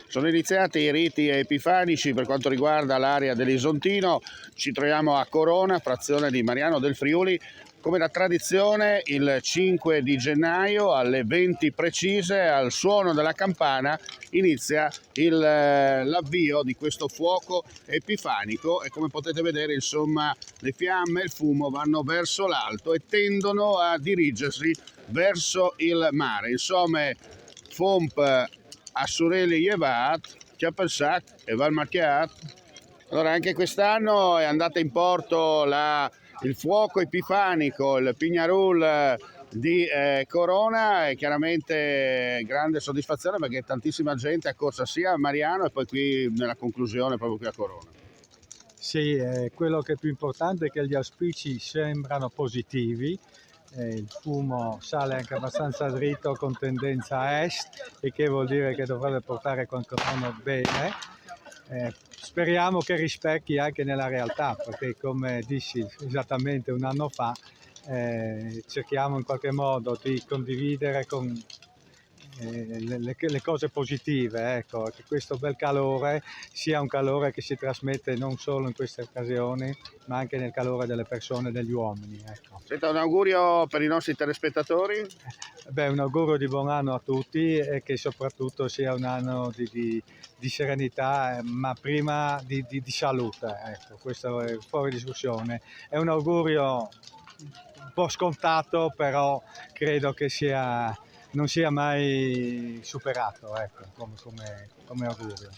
Sono iniziati i riti epifanici per quanto riguarda l'area dell'Isontino. Ci troviamo a Corona, frazione di Mariano del Friuli. Come da tradizione, il 5 di gennaio alle 20 precise, al suono della campana, inizia l'avvio di questo fuoco epifanico e, come potete vedere, insomma, le fiamme e il fumo vanno verso l'alto e tendono a dirigersi verso il mare. Insomma, Fomp Assureli Yevat, Chiapelsac e Valmarchiat. Allora, anche quest'anno è andata in porto il fuoco epifanico, il Pignarul di Corona, e chiaramente grande soddisfazione perché tantissima gente è accorsa sia a Mariano e poi qui nella conclusione proprio qui a Corona. Sì, quello che è più importante è che gli auspici sembrano positivi. Il fumo sale anche abbastanza dritto con tendenza a est, e che vuol dire che dovrebbe portare qualcosa bene. Speriamo che rispecchi anche nella realtà, perché come dissi esattamente un anno fa, cerchiamo in qualche modo di condividere con le cose positive, ecco, che questo bel calore sia un calore che si trasmette non solo in queste occasioni, ma anche nel calore delle persone, degli uomini. Ecco. Senta, un augurio per i nostri telespettatori. Un augurio di buon anno a tutti e che soprattutto sia un anno di serenità, ma prima di salute. Ecco, questo è fuori discussione. È un augurio un po' scontato, però credo che non sia mai superato, ecco, come augurio.